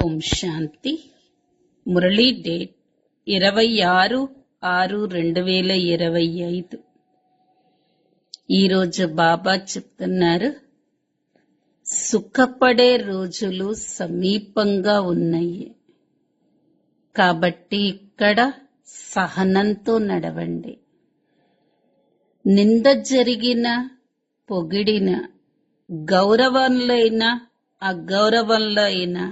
ఓం శాంతి. Murali date 26/6/2025. ఈరోజు బాబా చెప్తున్నారు, సుఖపడే రోజులు సమీపంగా ఉన్నాయి. కాబట్టి ఇక్కడ సహనంతో నడవండి. నింద జరిగిన, పొగిడిన, గౌరవంలో అయినా అగౌరవంలో అయినా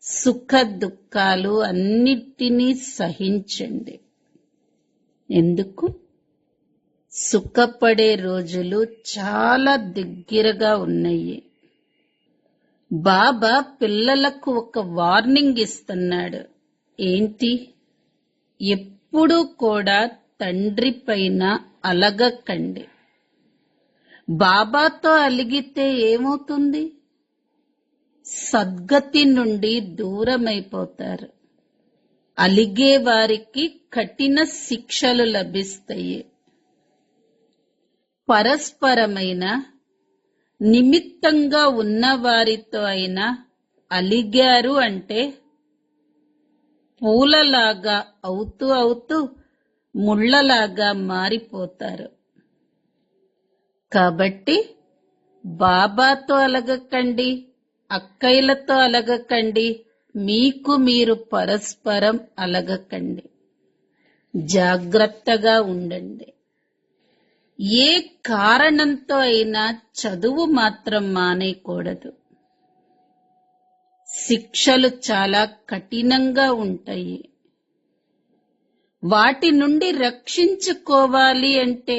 సుఖ దుఃఖాలు అన్నిటినీ సహించండి. ఎందుకు? సుఖపడే రోజులు చాలా దగ్గరగా ఉన్నాయి. బాబా పిల్లలకు ఒక వార్నింగ్ ఇస్తున్నాడు. ఏంటి? ఎప్పుడూ కూడా తండ్రి పైన అలగకండి. బాబాతో అలిగితే ఏమవుతుంది? సద్గతి నుండి దూరమైపోతారు. అలిగే వారికి కఠిన శిక్షలు లభిస్తాయి. పరస్పరమైన నిమిత్తంగా ఉన్న వారితో అయినా అలిగారు అంటే పూలలాగా అవుతూ అవుతూ ముళ్ళలాగా మారిపోతారు. కాబట్టి బాబాతో అలగకండి, అక్కయ్యలతో అలగకండి, మీకు మీరు పరస్పరం అలగకండి. జాగ్రత్తగా ఉండండి. ఏ కారణంతో అయినా చదువు మాత్రం మానేయకూడదు. శిక్షలు చాలా కఠినంగా ఉంటాయి. వాటి నుండి రక్షించుకోవాలి అంటే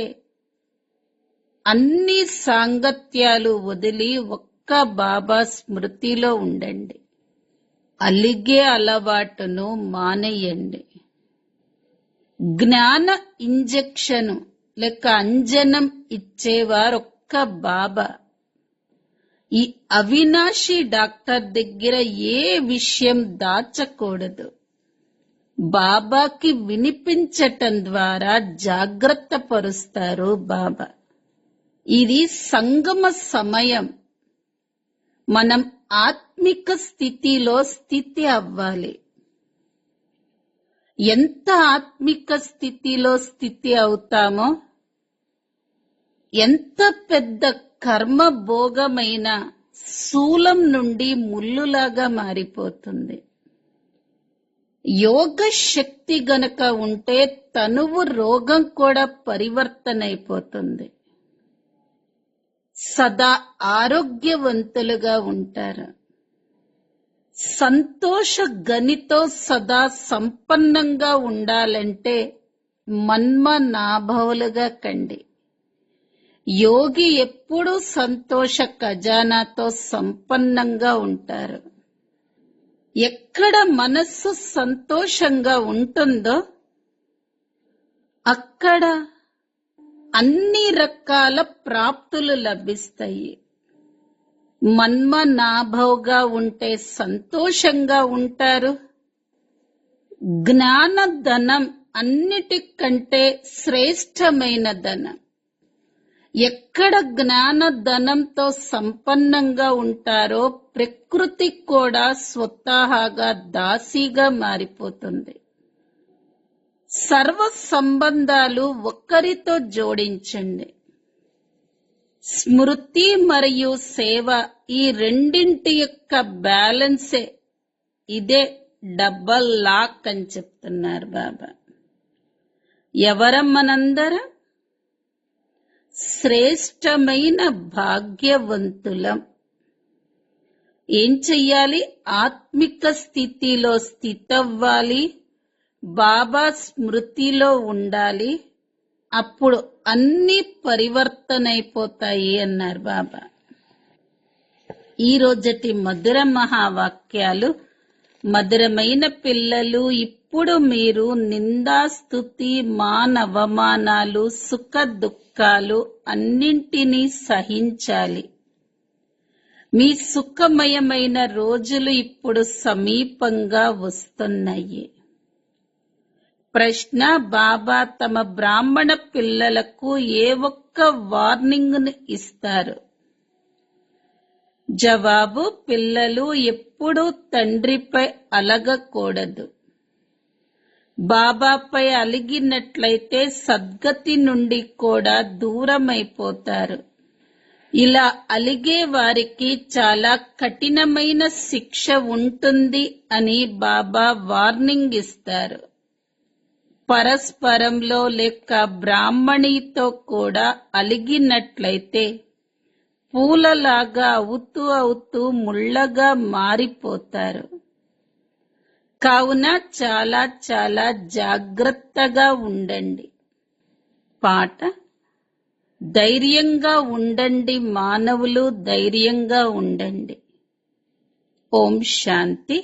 అన్ని సాంగత్యాలు వదిలి ఒక్క బాబా స్మృతిలో ఉండండి. అలిగే అలవాటును మానేయండి. జ్ఞాన ఇంజెక్షను లేక అంజనం ఇచ్చేవారొక్క బాబా. ఈ అవినాశి డాక్టర్ దగ్గర ఏ విషయం దాచకూడదు. బాబాకి వినిపించటం ద్వారా జాగ్రత్త పరుస్తారు బాబా. ఇది సంగమ సమయం. మనం ఆత్మిక స్థితిలో స్థితి అవ్వాలి. ఎంత ఆత్మిక స్థితిలో స్థితి అవుతామో ఎంత పెద్ద కర్మ భోగమైన శూలం నుండి ముల్లులాగా మారిపోతుంది. యోగ శక్తి గనక ఉంటే తనువు రోగం కూడా పరివర్తన అయిపోతుంది. సదా ఆరోగ్యవంతులుగా ఉంటారు. సంతోష గనితో సదా సంపన్నంగా ఉండాలంటే మన్మనాభవులుగా కండి. యోగి ఎప్పుడూ సంతోష ఖజానాతో సంపన్నంగా ఉంటారు. ఎక్కడ మనస్సు సంతోషంగా ఉంటుందో అక్కడ అన్ని రకాల ప్రాప్తులు లభిస్తాయి. మన్మనాభవుగా ఉంటే సంతోషంగా ఉంటారు. జ్ఞాన ధనం అన్నిటికంటే శ్రేష్టమైన ధనం. ఎక్కడ జ్ఞాన ధనంతో సంపన్నంగా ఉంటారో ప్రకృతి కూడా స్వతహాగా దాసీగా మారిపోతుంది. సర్వ సంబంధాలు ఒక్కరితో జోడించండి. స్మృతి మరియు సేవ, ఈ రెండింటి యొక్క బ్యాలెన్సే ఇదే డబల్ లాక్ అని చెప్తున్నారు బాబా. ఎవరం మనందరం? శ్రేష్టమైన భాగ్యవంతులం. ఏం చెయ్యాలి? ఆత్మిక స్థితిలో స్థితవ్వాలి. బాబా స్మృతిలో ఉండాలి. అప్పుడు అన్ని పరివర్తన అయిపోతాయి అన్నారు బాబా. ఈ రోజటి మధుర మహావాక్యాలు. మధురమైన పిల్లలు, ఇప్పుడు మీరు నిందాస్తుతి, మానవమానాలు, సుఖ దుఃఖాలు అన్నింటినీ సహించాలి. మీ సుఖమయమైన రోజులు ఇప్పుడు సమీపంగా వస్తున్నాయి. ప్రశ్న: బాబా తమ బ్రాహ్మణ పిల్లలకు ఏ ఒక్క వార్నింగ్ ను ఇస్తారు? జవాబు: పిల్లలు ఎప్పుడూ తండ్రిపై అలగకూడదు. బాబాపై అలిగినట్లయితే సద్గతి నుండి కూడా దూరమైపోతారు. ఇలా అలిగే వారికి చాలా కఠినమైన శిక్ష ఉంటుంది అని బాబా వార్నింగ్ ఇస్తారు. పరస్పరంలో లేక బ్రాహ్మణితో కూడా అలిగినట్లయితే పూలలాగా అవుతూ అవుతూ ముళ్ళగా మారిపోతారు. కావున చాలా చాలా జాగ్రత్తగా ఉండండి. పాట: ధైర్యంగా ఉండండి మానవులు, ధైర్యంగా ఉండండి. ఓం శాంతి.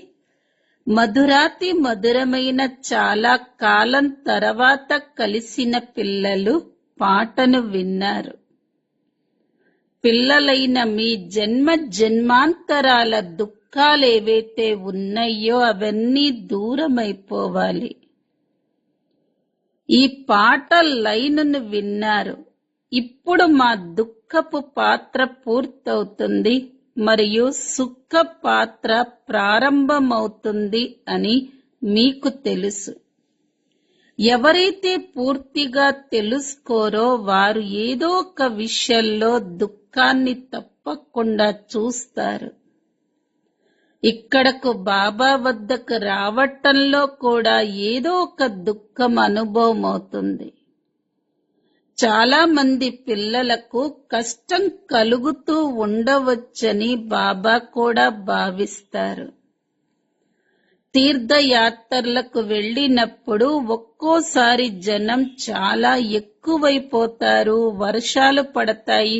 మధురాతి మధురమైన చాలా కాలం తర్వాత కలిసిన పిల్లలు పాటను విన్నారు. పిల్లలైన మీ జన్మ జన్మాంతరాల దుఃఖాలేవైతే ఉన్నాయో అవన్నీ దూరమైపోవాలి. ఈ పాట లైనును విన్నారు. ఇప్పుడు మా దుఃఖపు పాత్ర పూర్తవుతుంది మరియు సుఖ పాత్ర ప్రారంభమవుతుంది అని మీకు తెలుసు. ఎవరైతే పూర్తిగా తెలుసుకోరో వారు ఏదో ఒక విషయంలో దుఃఖాన్ని తప్పకుండా చూస్తారు. ఇక్కడకు బాబా వద్దకు రావటంలో కూడా ఏదో ఒక దుఃఖం అనుభవం అవుతుంది. చాలా మంది పిల్లలకు కష్టం కలుగుతూ ఉండవచ్చని బాబా కూడా భావిస్తారు. తీర్థయాత్రలకు వెళ్ళినప్పుడు ఒక్కోసారి జనం చాలా ఎక్కువైపోతారు, వర్షాలు పడతాయి,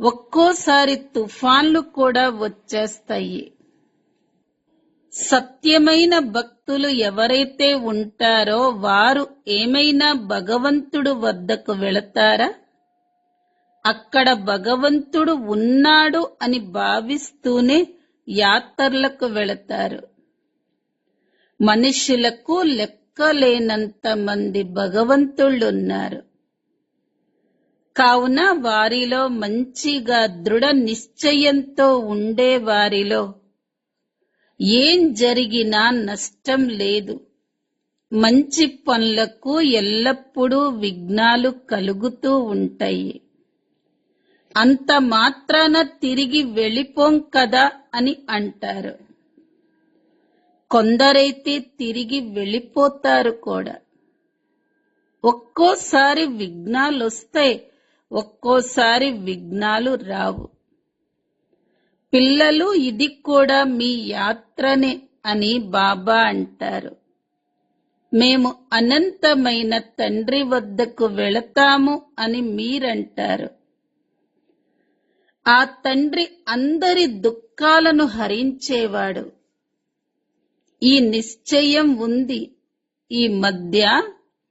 ఒక్కోసారి తుఫాన్లు కూడా వచ్చేస్తాయి. సత్యమైన భక్తులు ఎవరైతే ఉంటారో వారు ఏమైనా భగవంతుడు వద్దకు వెళతారా? అక్కడ భగవంతుడు ఉన్నాడు అని భావిస్తూనే యాత్రలకు వెళతారు. మనుషులకు లెక్కలేనంత మంది భగవంతుళ్ళున్నారు. కావున వారిలో మంచిగా దృఢ నిశ్చయంతో ఉండే వారిలో ఏం జరిగినా నష్టం లేదు. మంచి పనులకు ఎల్లప్పుడూ విఘ్నాలు కలుగుతూ ఉంటాయి. అంత మాత్రాన తిరిగి వెళ్ళిపోం కదా అని అంటారు. కొందరైతే తిరిగి వెళ్ళిపోతారు కూడా. ఒక్కోసారి విఘ్నాలొస్తాయి, ఒక్కోసారి విఘ్నాలు రావు. పిల్లలు, ఇది కూడా మీ యాత్రనే అని బాబా అంటారు. మేము అనంతమైన తండ్రి వద్దకు వెళతాము అని మీరంటారు. ఆ తండ్రి అందరి దుఃఖాలను హరించేవాడు. ఈ నిశ్చయం ఉంది. ఈ మధ్య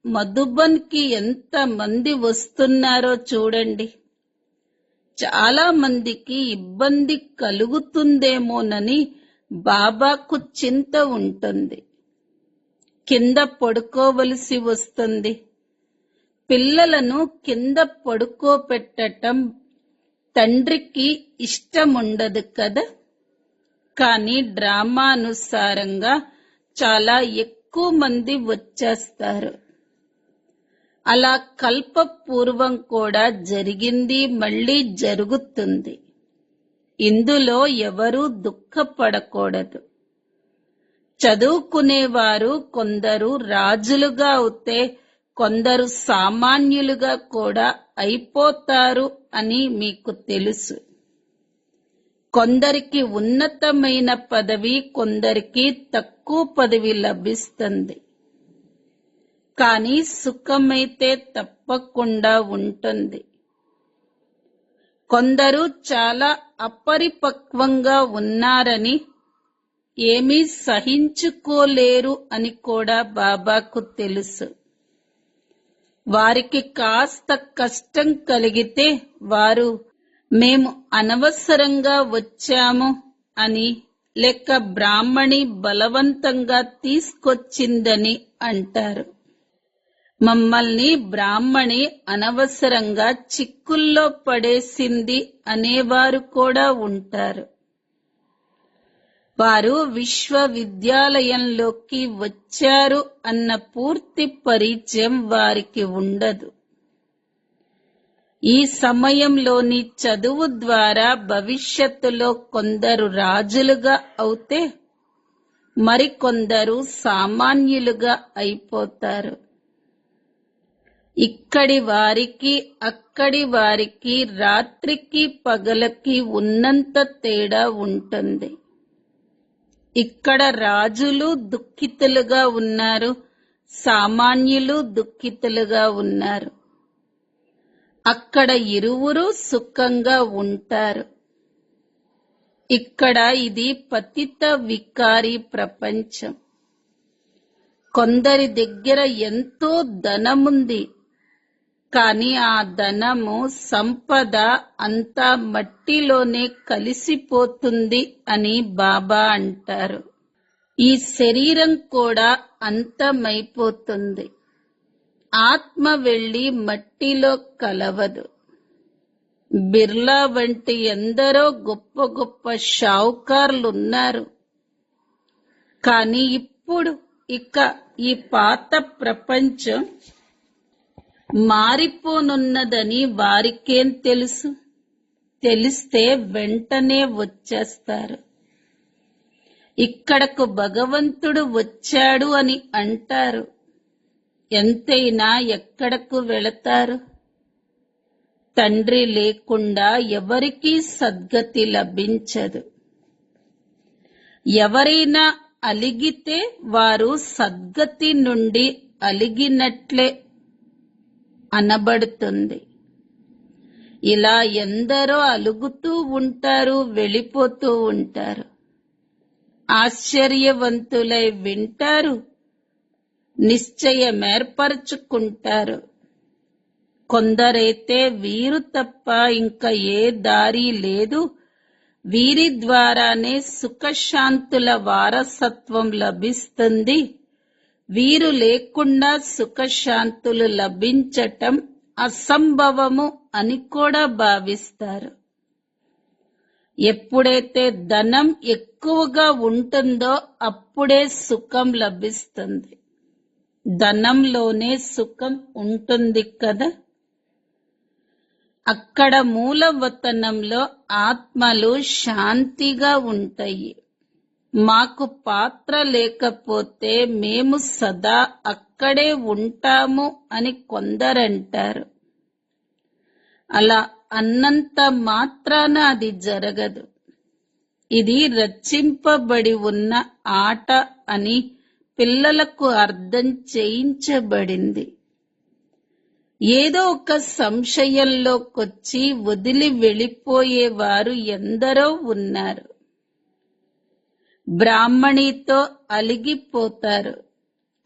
మధుబన్కి ఎంత మంది వస్తున్నారో చూడండి. చాలా మందికి ఇబ్బంది కలుగుతుందేమోనని బాబాకు చింత ఉంటుంది. కింద పడుకోవలసి వస్తుంది. పిల్లలను కింద పడుకోపెట్టటం తండ్రికి ఇష్టముండదు కదా. కానీ డ్రామానుసారంగా చాలా ఎక్కువ మంది వచ్చేస్తారు. అలా కల్పపూర్వం కూడా జరిగింది, మళ్ళీ జరుగుతుంది. ఇందులో ఎవరూ దుఃఖపడకూడదు. చదువుకునేవారు కొందరు రాజులుగా అవుతే కొందరు సామాన్యులుగా కూడా అయిపోతారు అని మీకు తెలుసు. కొందరికి ఉన్నతమైన పదవి, కొందరికి తక్కువ పదవి లభిస్తుంది. కానీ సుఖమైతే తప్పకుండా ఉంటుంది. కొందరు చాలా అపరిపక్వంగా ఉన్నారని, ఏమీ సహించుకోలేరు అని కూడా బాబాకు తెలుసు. వారికి కాస్త కష్టం కలిగితే వారు మేము అనవసరంగా వచ్చాము అని, లేక బ్రాహ్మణి బలవంతంగా తీసుకొచ్చిందని అంటారు. మమ్మల్ని బ్రాహ్మణి అనవసరంగా చిక్కుల్లో పడేసింది అనేవారు కూడా ఉంటారు. వారు విశ్వవిద్యాలయంలోకి వచ్చారు అన్న పూర్తి పరిచయం వారికి ఉండదు. ఈ సమయంలోని చదువు ద్వారా భవిష్యత్తులో కొందరు రాజులుగా అవుతే మరికొందరు సామాన్యులుగా అయిపోతారు. ఇక్కడి వారికి అక్కడి వారికి రాత్రికి పగలకి ఉన్నంత తేడా ఉంటుంది. ఇక్కడ రాజులు దుఃఖితులుగా ఉన్నారు, సామాన్యులు దుఃఖితులుగా ఉన్నారు. అక్కడ ఇరువురు సుఖంగా ఉంటారు. ఇక్కడ ఇది పతిత వికారి ప్రపంచం. కొందరి దగ్గర ఎంతో ధనముంది, కానీ ఆ ధనము సంపద అంతా మట్టిలోనే కలిసిపోతుంది అని బాబా అంటారు. ఈ శరీరం కూడా అంతమైపోతుంది. ఆత్మ వెళ్లి మట్టిలో కలవదు. బిర్లా వంటి ఎందరో గొప్ప గొప్ప షావుకార్లున్నారు. కానీ ఇప్పుడు ఇక ఈ పాత ప్రపంచం మారిపోనున్నదని వారికేం తెలుసు? తెలిస్తే వెంటనే వచ్చేస్తారు. ఇక్కడకు భగవంతుడు వచ్చాడు అని అంటారు. ఎంతైనా ఎక్కడకు వెళతారు? తండ్రి లేకుండా ఎవరికీ సద్గతి లభించదు. ఎవరైనా అలిగితే వారు సద్గతి నుండి అలిగినట్లే అనబడుతుంది. ఇలా ఎందరో అలుగుతూ ఉంటారు, వెళ్ళిపోతూ ఉంటారు. ఆశ్చర్యవంతులై వింటారు, నిశ్చయమేర్పరచుకుంటారు. కొందరైతే వీరు తప్ప ఇంకా ఏ దారి లేదు, వీరి ద్వారానే సుఖశాంతుల వారసత్వం లభిస్తుంది, వీరు లేకుండా సుఖశాంతులు లభించటం అసంభవము అని కూడా భావిస్తారు. ఎప్పుడైతే ధనం ఎక్కువగా ఉంటుందో అప్పుడే సుఖం లభిస్తుంది. ధనంలోనే సుఖం ఉంటుంది కదా. అక్కడ మూలవతనంలో ఆత్మలు శాంతిగా ఉంటాయి. మాకు పాత్ర లేకపోతే మేము సదా అక్కడే ఉంటాము అని కొందరంటారు. అలా అన్నంత మాత్రాన అది జరగదు. ఇది రచింపబడి ఉన్న ఆట అని పిల్లలకు అర్థం చేయించబడింది. ఏదో ఒక సంశయంలోకొచ్చి వదిలి వెళ్ళిపోయేవారు ఎందరో ఉన్నారు. బ్రాహ్మణితో అలిగిపోతారు,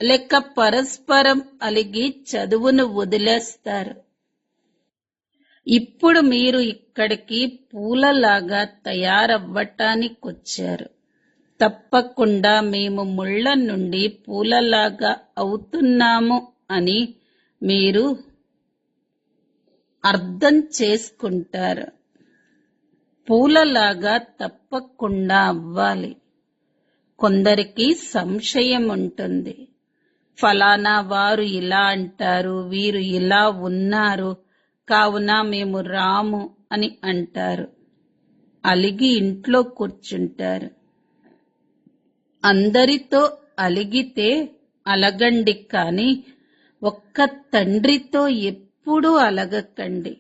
లేక పరస్పరం అలిగి చదువును వదిలేస్తారు. ఇప్పుడు మీరు ఇక్కడికి పూలలాగా తయారవ్వటానికొచ్చారు. తప్పకుండా మేము ముళ్ళ నుండి పూలలాగా అవుతున్నాము అని మీరు అర్థం చేసుకుంటారు. పూలలాగా తప్పకుండా అవ్వాలి. కొందరికి సంశయం ఉంటుంది. ఫలానా వారు ఇలా అంటారు, వీరు ఇలా ఉన్నారు, కావున మేము రాము అని అంటారు. అలిగి ఇంట్లో కూర్చుంటారు. అందరితో అలిగితే అలగండి, కానీ ఒక్క తండ్రితో ఎప్పుడూ అలగకండి.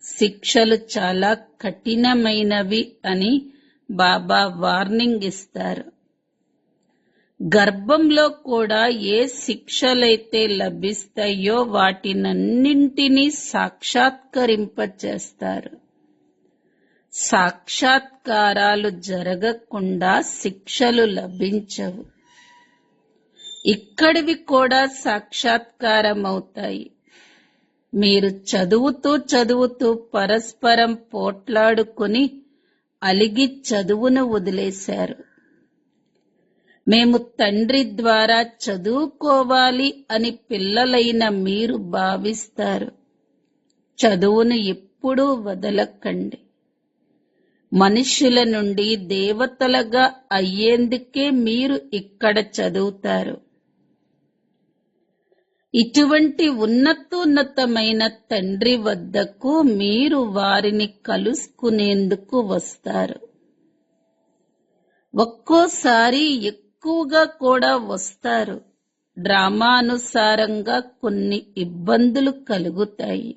శిక్షలు చాలా కఠినమైనవి అని బాబా వార్నింగ్ ఇస్తారు. గర్భంలో కూడా ఏ శిక్షలైతే లభిస్తాయో వాటినన్నింటినీ సాక్షాత్కరింపచేస్తారు. సాక్షాత్కారాలు జరగకుండా శిక్షలు లభించవు. ఇక్కడివి కూడా సాక్షాత్కారం అవుతాయి. మీరు చదువుతూ చదువుతూ పరస్పరం పోట్లాడుకుని అలిగి చదువును వదిలేశారు. మేము తండ్రి ద్వారా చదువుకోవాలి అని పిల్లలైన మీరు భావిస్తారు. చదువును ఎప్పుడూ వదలకండి. మనుష్యుల నుండి దేవతలుగా అయ్యేందుకే మీరు ఇక్కడ చదువుతారు. ఇటువంటి ఉన్నతోన్నతమైన తండ్రి వద్దకు మీరు వారిని కలుసుకునేందుకు వస్తారు. ఒక్కోసారి ఎక్కువగా కూడా వస్తారు. డ్రామానుసారంగా కొన్ని ఇబ్బందులు కలుగుతాయి.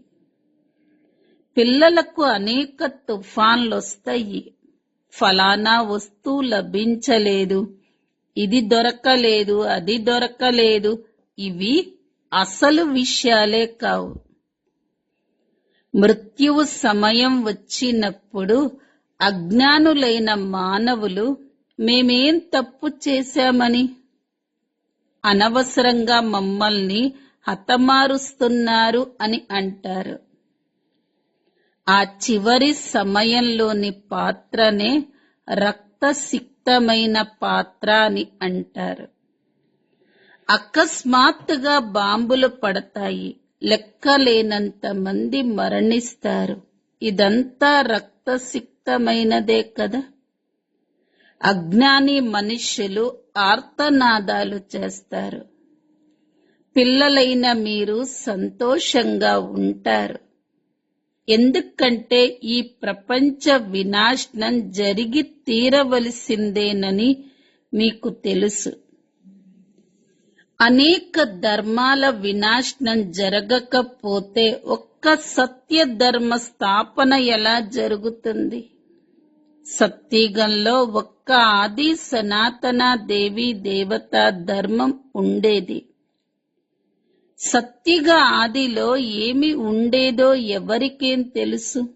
పిల్లలకు అనేక తుఫాన్లొస్తాయి. ఫలానా వస్తువు లభించలేదు, ఇది దొరకలేదు, అది దొరకలేదు. ఇవి అసలు విషయాలే కావు. మృత్యువు సమయం వచ్చినప్పుడు అజ్ఞానులైన మానవులు మేమేం తప్పు చేశామని అనవసరంగా మమ్మల్ని హతమారుస్తున్నారు అని అంటారు. ఆ చివరి సమయంలోని పాత్రనే రక్తసిక్తమైన పాత్ర అని అంటారు. అకస్మాత్తుగా బాంబులు పడతాయి. లెక్కలేనంత మంది మరణిస్తారు. ఇదంతా రక్తసిక్తమైనదే కదా. అజ్ఞాని మనుష్యులు ఆర్తనాదాలు చేస్తారు. పిల్లలైన మీరు సంతోషంగా ఉంటారు. ఎందుకంటే ఈ ప్రపంచ వినాశనం జరిగి తీరవలసిందేనని మీకు తెలుసు. అనేక ధర్మాల వినాశనం జరగకపోతే ఒక్క సత్య ధర్మ స్థాపన ఎలా జరుగుతుంది? సత్యుగంలో ఒక్క ఆది సనాతన దేవి దేవతా ధర్మం ఉండేది. సత్యుగ ఆదిలో ఏమి ఉండేదో ఎవరికేం తెలుసు?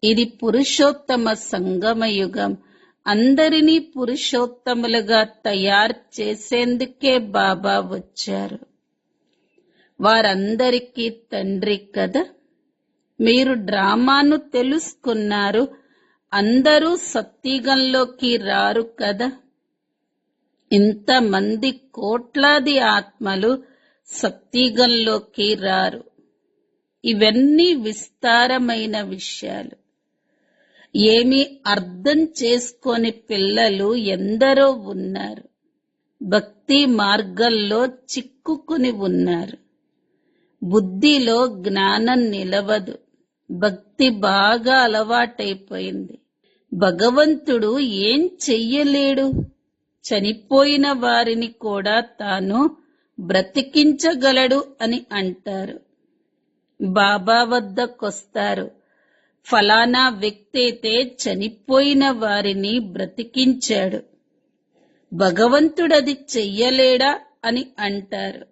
ఇది పురుషోత్తమ సంగమ యుగం. అందరినీ పురుషోత్తములుగా తయారు చేసేందుకే బాబా వచ్చారు. వారందరికీ తండ్రి కదా. మీరు డ్రామాను తెలుసుకున్నారు. అందరూ సత్యుగంలోకి రారు కదా. ఇంతమంది కోట్లాది ఆత్మలు సత్యుగంలోకి రారు. ఇవన్నీ విస్తారమైన విషయాలు. ఏమీ అర్థం చేసుకోని పిల్లలు ఎందరో ఉన్నారు. భక్తి మార్గంలో చిక్కుకుని ఉన్నారు. బుద్ధిలో జ్ఞానం నిలవదు. భక్తి బాగా అలవాటైపోయింది. భగవంతుడు ఏం చెయ్యలేడు. చనిపోయిన వారిని కూడా తాను బ్రతికించగలడు అని అంటారు. బాబా వద్దకొస్తారు. ఫలానా వ్యక్తి అయితే చనిపోయిన వారిని బ్రతికించాడు, భగవంతుడది చెయ్యలేడా అని అంటారు.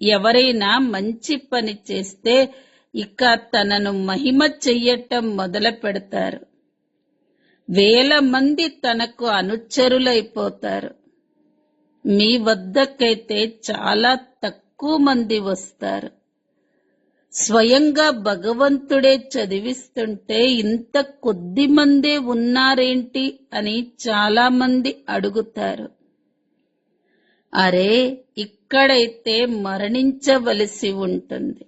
ఎవరైనా మంచి పని చేస్తే ఇక తనను మహిమ చెయ్యటం మొదలు పెడతారు. వేల మంది తనకు అనుచరులైపోతారు. మీ వద్దకైతే చాలా తక్కువ మంది వస్తారు. స్వయంగా భగవంతుడే చదివిస్తుంటే ఇంత కొద్ది మందే ఉన్నారేంటి అని చాలా మంది అడుగుతారు. అరే, ఇక్కడైతే మరణించవలసి ఉంటుంది.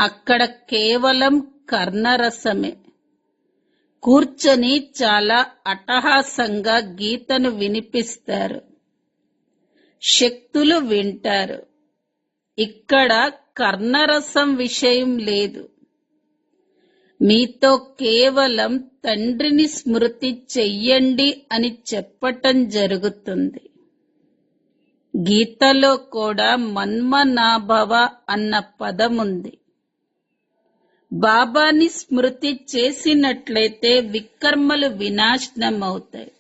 అక్కడ కేవలం కర్ణరసమే. కూర్చొని చాలా అట్టహాసంగా గీతను వినిపిస్తారు. శక్తులు వింటారు. ఇక్కడ కర్ణరసం విషయం లేదు. మీతో కేవలం తండ్రిని స్మృతి చెయ్యండి అని చెప్పటం జరుగుతుంది. గీతలో కూడా మన్మనాభవ అన్న పదముంది. బాబాని స్మృతి చేసినట్లయితే వికర్మలు వినాశనం అవుతాయి.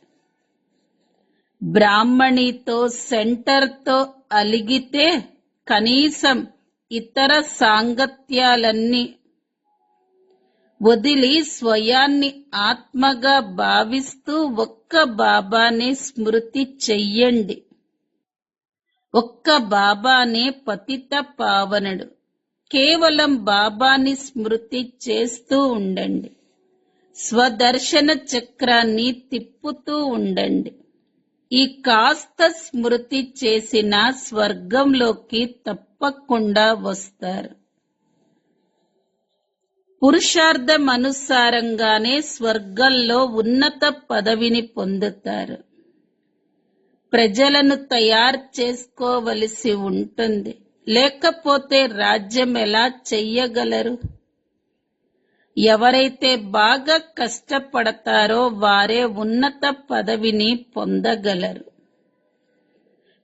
బ్రాహ్మణితో సెంటర్తో అలిగితే కనీసం ఇతర సాంగత్యాలన్నీ వదిలి స్వయాన్ని ఆత్మగా భావిస్తూ ఒక్క బాబానే స్మృతి చెయ్యండి. ఒక్క బాబానే పతిత పావనుడు. కేవలం బాబాని స్మృతి చేస్తూ ఉండండి. స్వదర్శన చక్రాన్ని తిప్పుతూ ఉండండి. ఈ కాస్త స్మృతి చేసిన స్వర్గంలోకి తప్పకుండా వస్తారు. పురుషార్థం అనుసారంగానే స్వర్గంలో ఉన్నత పదవిని పొందుతారు. ప్రజలను తయారు చేసుకోవలసి ఉంటుంది, లేకపోతే రాజ్యం ఎలా చెయ్యగలరు? ఎవరైతే బాగా కష్టపడతారో వారే ఉన్నత పదవిని పొందగలరు.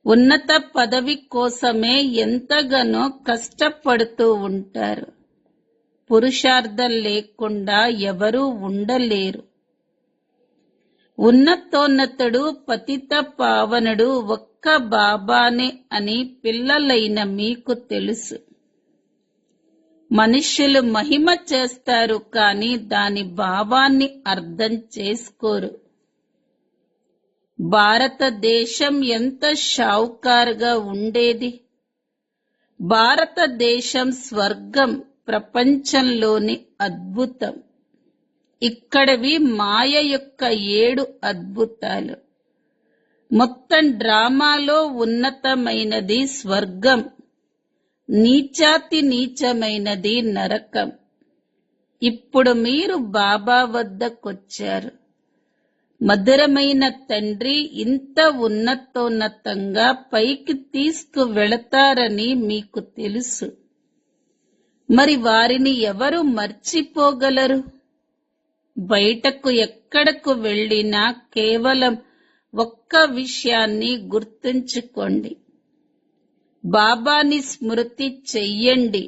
ఉన్నత పదవి కోసమే ఎంతగానో కష్టపడుతూ ఉంటారు. పురుషార్థం లేకుండా ఎవరూ ఉండలేరు. ఉన్నతోన్నతుడు పతిత పావనుడు ఒక్క బాబానే అని పిల్లలైన మీకు తెలుసు. మనుష్యులు మహిమ చేస్తారు, కానీ దాని భావాన్ని అర్థం చేసుకోరు. భారతదేశం ఎంత షావుకారుగా ఉండేది. భారతదేశం స్వర్గం, ప్రపంచంలోని అద్భుతం. ఇక్కడవి మాయ యొక్క 7 అద్భుతాలు. మొత్తం డ్రామాలో ఉన్నతమైనది స్వర్గం, నీచాతి నీచమైనది నరకం. ఇప్పుడు మీరు బాబా వద్దకొచ్చారు. మధురమైన తండ్రి ఇంత ఉన్నతోన్నతంగా పైకి తీసుకువెళతారని మీకు తెలుసు. మరి వారిని ఎవరు మర్చిపోగలరు? బయటకు ఎక్కడకు వెళ్ళినా కేవలం ఒక్క విషయాన్ని గుర్తుంచుకోండి. బాబాని స్మృతి చెయ్యండి.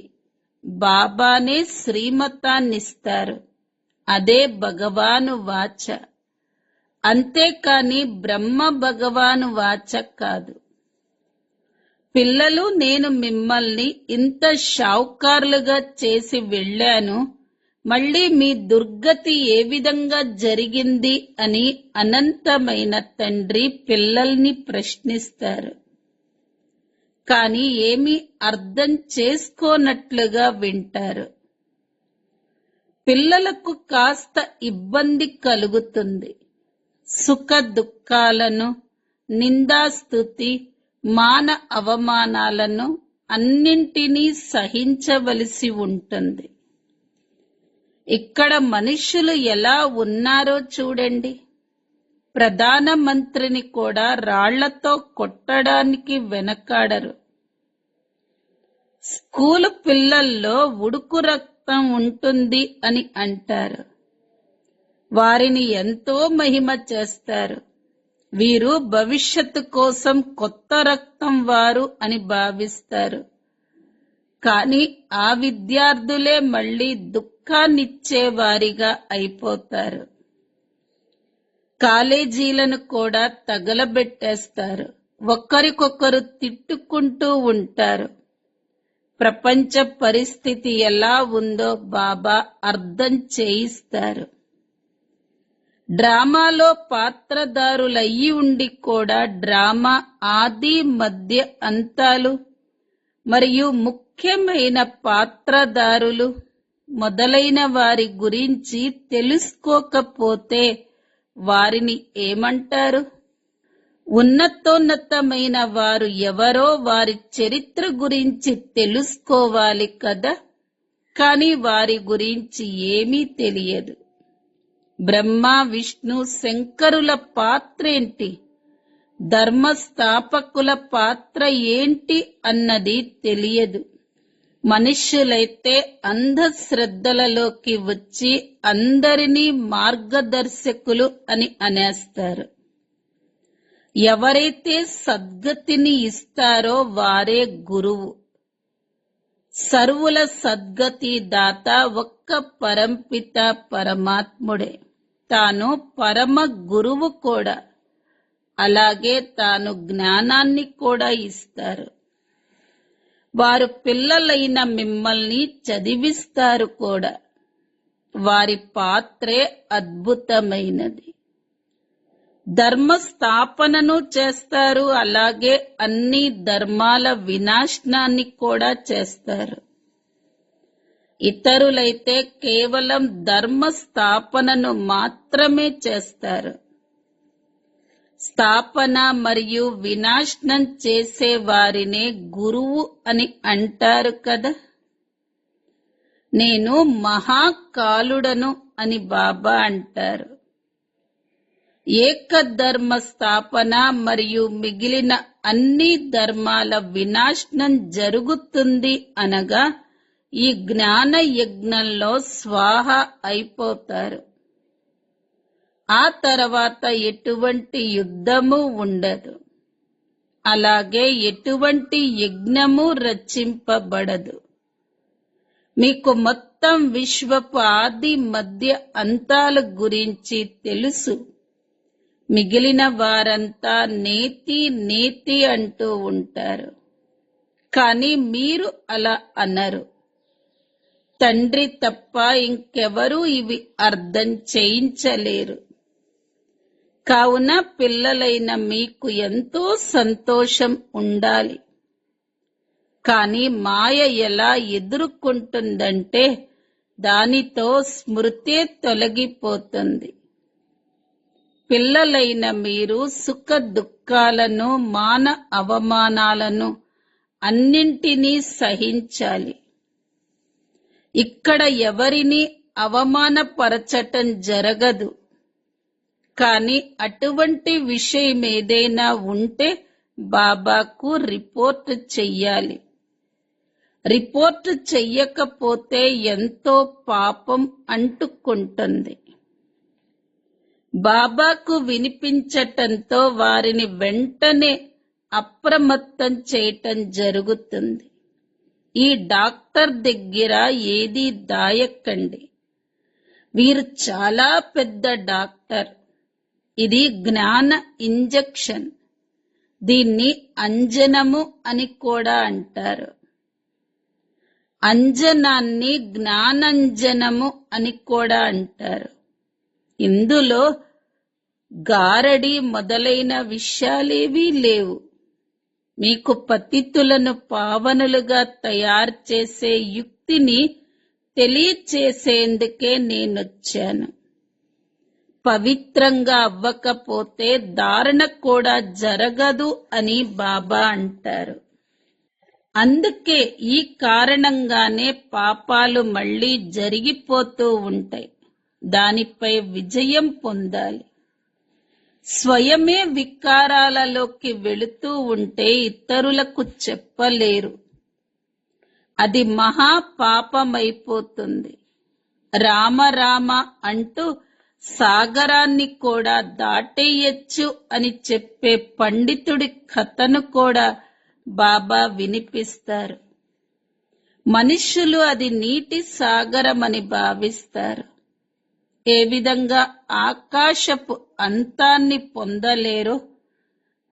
బాబానే శ్రీమతాన్నిస్తారు. అదే భగవాను వాచ. అంతేకాని బ్రహ్మ భగవాను వాచ కాదు. పిల్లలు, నేను మిమ్మల్ని ఇంత షావుకారులుగా చేసి వెళ్ళాను, మళ్ళీ మీ దుర్గతి ఏ విధంగా జరిగింది అని అనంతమైన తండ్రి పిల్లల్ని ప్రశ్నిస్తారు. కానీ ఏమీ అర్థం చేసుకోనట్లుగా వింటారు. పిల్లలకు కాస్త ఇబ్బంది కలుగుతుంది. సుఖ దుఃఖాలను, నిందాస్తుతి, మాన అవమానాలను అన్నింటినీ సహించవలసి ఉంటుంది. ఇక్కడ మనుష్యులు ఎలా ఉన్నారో చూడండి. ప్రధానమంత్రిని కూడా రాళ్లతో కొట్టడానికి వెనకాడరు. స్కూలు పిల్లల్లో ఉడుకు రక్తం ఉంటుంది అని అంటారు. వారిని ఎంతో మహిమ చేస్తారు. వీరు భవిష్యత్తు కోసం కొత్త రక్తం వారు అని భావిస్తారు. కానీ ఆ విద్యార్థులే మళ్ళీ దుఃఖాన్నిచ్చేవారిగా అయిపోతారు. కాలేజీలను కూడా తగలబెట్టేస్తారు. ఒకరికొకరు తిట్టుకుంటూ ఉంటారు. ప్రపంచ పరిస్థితి ఎలా ఉందో బాబా అర్థం చేయిస్తారు. డ్రామాలో పాత్రదారులయ్యి ఉండి కూడా డ్రామా ఆది, మధ్య, అంతాలు మరియు ముఖ్యమైన పాత్రదారులు మొదలైన వారి గురించి తెలుసుకోకపోతే వారిని ఏమంటారు? ఉన్నతోన్నతమైన వారు ఎవరో వారి చరిత్ర గురించి తెలుసుకోవాలి కదా, కానీ వారి గురించి ఏమీ తెలియదు. బ్రహ్మ, విష్ణు, శంకరుల పాత్ర ఏంటి, ధర్మస్థాపకుల పాత్ర ఏంటి అన్నది తెలియదు. మనుష్యులైతే అంధశ్రద్ధలలోకి వచ్చి అందరినీ మార్గదర్శకులు అని అనేస్తారు. ఎవరైతే సద్గతిని ఇస్తారో వారే గురువు. సర్వుల సద్గతి దాత ఒక్క పరంపిత పరమాత్ముడే. తాను పరమ గురువు కూడా. అలాగే తాను జ్ఞానాన్ని కూడా ఇస్తారు. వారు పిల్లలైన మిమ్మల్ని చదివిస్తారు కూడా. వారి పాత్రే అద్భుతమైనది. ధర్మస్థాపనను చేస్తారు. అలాగే అన్ని ధర్మాల వినాశనాన్ని కూడా చేస్తారు. ఇతరులైతే కేవలం ధర్మస్థాపనను మాత్రమే చేస్తారు. స్థాపన మరియు వినాశనం చేసే వారినే గురువు అని అంటారు కదా. నేను మహాకాలుడను అని బాబా అంటారు. ఏకధర్మ స్థాపన మరియు మిగిలిన అన్ని ధర్మాల వినాశనం జరుగుతుంది అనగా ఈ జ్ఞాన యజ్ఞంలో స్వాహ అయిపోతారు. ఆ తర్వాత ఎటువంటి యుద్ధము ఉండదు. అలాగే ఎటువంటి యజ్ఞము రచింపబడదు. మీకు మొత్తం విశ్వపు ఆది మధ్య అంతాల గురించి తెలుసు. మిగిలిన వారంతా నేతి నేతి అంటూ ఉంటారు. కానీ మీరు అలా అనరు. తండ్రి తప్ప ఇంకెవరూ ఇవి అర్థం చేయించలేరు. కావున పిల్లలైన మీకు ఎంతో సంతోషం ఉండాలి. కానీ మాయ ఎలా ఎదుర్కొంటుందంటే దానితో స్మృతే తొలగిపోతుంది. పిల్లలైన మీరు సుఖ దుఃఖాలను మాన అవమానాలను అన్నింటినీ సహించాలి. ఇక్కడ ఎవరిని అవమానపరచటం జరగదు. కానీ అటువంటి విషయం ఏదైనా ఉంటే బాబాకు రిపోర్ట్ చెయ్యాలి. రిపోర్ట్ చెయ్యకపోతే ఎంతో పాపం అంటుకుంటుంది. బాబాకు వినిపించటంతో వారిని వెంటనే అప్రమత్తం చేయటం జరుగుతుంది. ఈ డాక్టర్ దగ్గర ఏదీ దాయకండి. వీరు చాలా పెద్ద డాక్టర్. ఇది జ్ఞాన ఇంజెక్షన్. దీన్ని అంజనము అని కూడా అంటారు. అంజనాన్ని జ్ఞానంజనము అని కూడా అంటారు. ఇందులో గారడి మొదలైన విషయాలేవీ లేవు. మీకు పతితులను పావనులుగా తయారు చేసే యుక్తిని తెలియచేసేందుకే నేనొచ్చాను. పవిత్రంగా అవ్వకపోతే ధారణ కూడా జరగదు అని బాబా అంటారు. అందుకే ఈ కారణంగానే పాపాలు మళ్ళీ జరిగిపోతూ ఉంటాయి. దానిపై విజయం పొందాలి. స్వయమే వికారాలలోకి వెళుతూ ఉంటే ఇతరులకు చెప్పలేరు. అది మహాపాపమైపోతుంది. రామ రామ అంటూ సాగరాన్ని కూడా దాటేయచ్చు అని చెప్పే పండితుడి కథను కూడా బాబా వినిపిస్తారు. మనుష్యులు అది నీటి సాగరమని భావిస్తారు. ఏ విధంగా ఆకాశపు అంతాన్ని పొందలేరో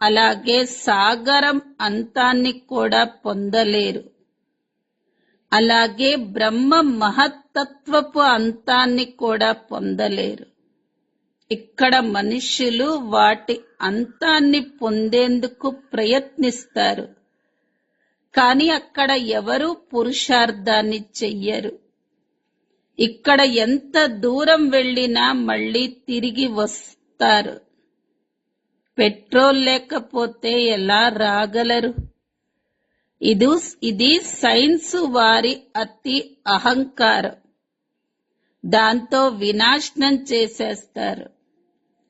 అలాగే సాగరం అంతాన్ని కూడా పొందలేరు. అలాగే బ్రహ్మ మహత్తత్వపు అంతాన్ని కూడా పొందలేరు. ఇక్కడ మనుష్యులు వాటి అంతాన్ని పొందేందుకు ప్రయత్నిస్తారు. కానీ అక్కడ ఎవరూ పురుషార్థాన్ని చెయ్యరు. ఇక్కడ ఎంత దూరం వెళ్ళినా మళ్ళీ తిరిగి వస్తారు. పెట్రోల్ లేకపోతే ఎలా రాగలరు? ఇది సైన్స్ వారి అతి అహంకారం. దాంతో వినాశనం చేసేస్తారు.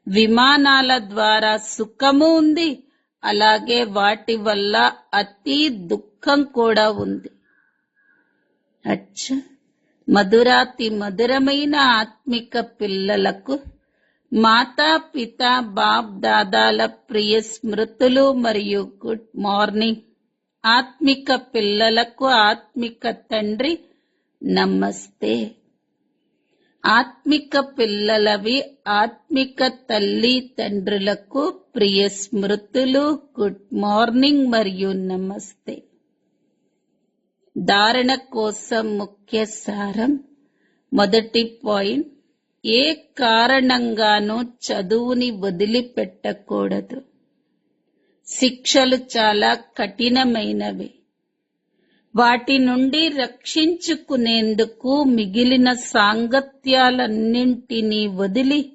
విమానాల ద్వారా సుఖము ఉంది, అలాగే వాటి వల్ల అతి దుఃఖం కూడా ఉంది. అచ్చా, మధురాతి మధురమైన ఆత్మిక పిల్లలకు మాతా పిత బాప్ దాదాల ప్రియ స్మృతులు మరియు గుడ్ మార్నింగ్. ఆత్మిక పిల్లలకు ఆత్మిక తండ్రి నమస్తే. ఆత్మిక పిల్లలవి ఆత్మిక తల్లి తండ్రులకు ప్రియ స్మృతులు, గుడ్ మార్నింగ్ మరియు నమస్తే. ధారణ కోసం ముఖ్య సారం. మొదటి పాయింట్, ఏ కారణంగానూ చదువుని వదిలిపెట్టకూడదు. శిక్షలు చాలా కఠినమైనవి. వాటి నుండి రక్షించుకునేందుకు మిగిలిన సాంగత్యాలన్నింటినీ వదిలి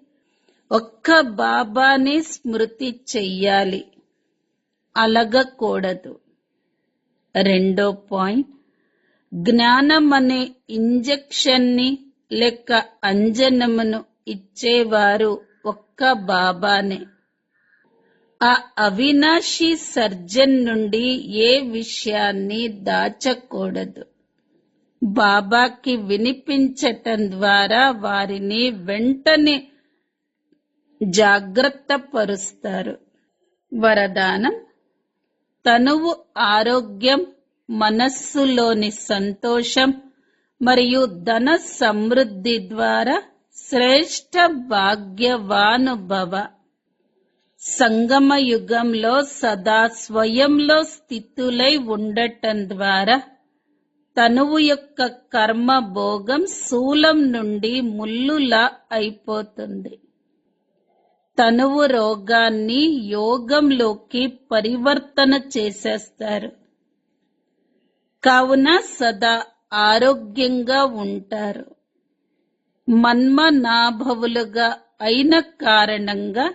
ఒక్క బాబాని స్మృతి చెయ్యాలి, అలగకూడదు. రెండో పాయింట్, జ్ఞానం అనే ఇంజెక్షన్ని లేక అంజనమును ఇచ్చేవారు ఒక్క బాబానే. ఆ అవినాశి సర్జన్ నుండి ఏ విషయాన్ని దాచకూడదు. బాబాకి వినిపించటం ద్వారా వారిని వెంటనే జాగ్రత్త పరుస్తారు. వరదానం: తనువు ఆరోగ్యం, మనస్సులోని సంతోషం మరియు ధన సమృద్ధి ద్వారా శ్రేష్ఠ భాగ్యవానుభవ. సంగమ యుగంలో సదా స్వయంలో స్థితులై ఉండటం ద్వారా తనువు యొక్క కర్మ భోగం శూలం నుండి ముల్లులా అయిపోతుంది. తనువు రోగాన్ని యోగంలోకి పరివర్తన చేసేస్తారు. కావున సదా ఆరోగ్యంగా ఉంటారు. మన్మనాభవులుగా అయిన కారణంగా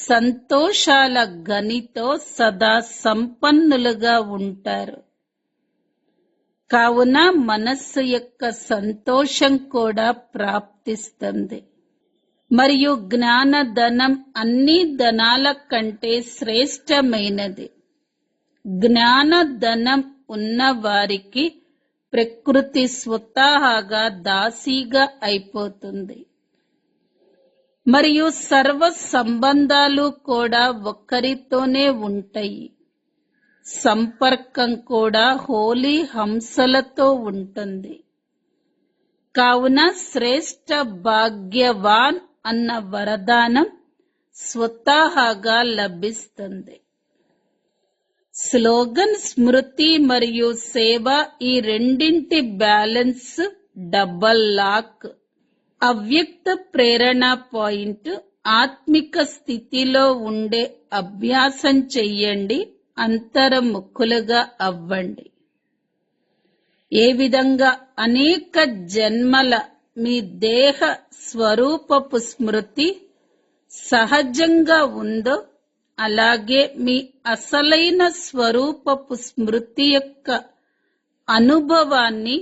సంతోషాల గనితో సదా సంపన్నులుగా ఉంటారు. కావున మనస్సు యొక్క సంతోషం కూడా ప్రాప్తిస్తుంది. మరియు జ్ఞానధనం అన్ని ధనాల కంటే శ్రేష్టమైనది. జ్ఞానధనం ఉన్న వారికి ప్రకృతి స్వతహాగా దాసీగా అయిపోతుంది. మరియు సర్వ సంబంధాలు కూడా ఒక్కరితోనే ఉంటాయి. సంపర్కం కూడా హోలీ హంసలతో ఉంటుంది. కావున శ్రేష్ఠ భాగ్యవాన్ అన్న వరదానం స్వతహాగా లభిస్తుంది. స్లోగన్: స్మృతి మరియు సేవ, ఈ రెండింటి బ్యాలెన్స్ డబల్ లాక్. అవ్యక్త ప్రేరణ పాయింట్: ఆత్మిక స్థితిలో ఉండే అభ్యాసం చెయ్యండి, అంతర్ముఖులుగా అవ్వండి. ఏ విధంగా అనేక జన్మల మీ దేహ స్వరూపపు స్మృతి సహజంగా ఉందో, అలాగే మీ అసలైన స్వరూపపు స్మృతి యొక్క అనుభవాన్ని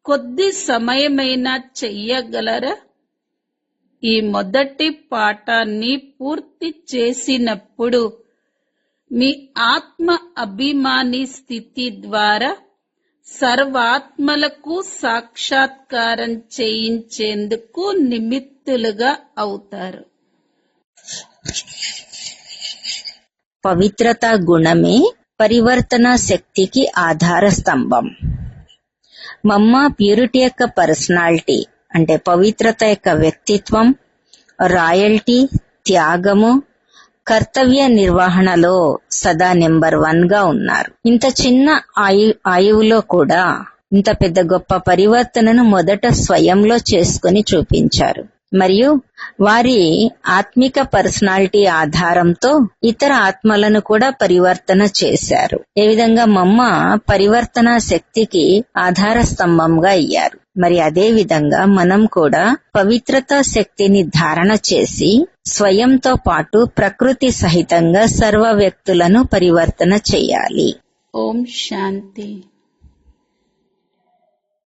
కొద్ది సమయమైనా చెయ్యగలరా? ఈ మొదటి పాఠాన్ని పూర్తి చేసినప్పుడు మీ ఆత్మ అభిమాని స్థితి ద్వారా సర్వాత్మలకు సాక్షాత్కారం చేయించేందుకు నిమిత్తులుగా అవుతారు. పవిత్రత గుణమే పరివర్తన శక్తికి ఆధార స్తంభం. మమ్మ ప్యూరిటీ యొక్క పర్సనాలిటీ అంటే పవిత్రత యొక్క వ్యక్తిత్వం, రాయల్టీ, త్యాగము, కర్తవ్య నిర్వహణలో సదా నెంబర్ 1 గా ఉన్నారు. ఇంత చిన్న ఆయువులో కూడా ఇంత పెద్ద గొప్ప పరివర్తనను మొదట స్వయంలో చేసుకుని చూపించారు. మరియు వారి ఆత్మిక పర్సనాలిటీ ఆధారంతో ఇతర ఆత్మలను కూడా పరివర్తన చేశారు. ఏ విధంగా మమ్మ పరివర్తన శక్తికి ఆధార స్తంభంగా అయ్యారు. మరి అదే విధంగా మనం కూడా పవిత్రతా శక్తిని ధారణ చేసి స్వయంతో పాటు ప్రకృతి సహితంగా సర్వ వ్యక్తులను పరివర్తన చేయాలి. ఓం శాంతి.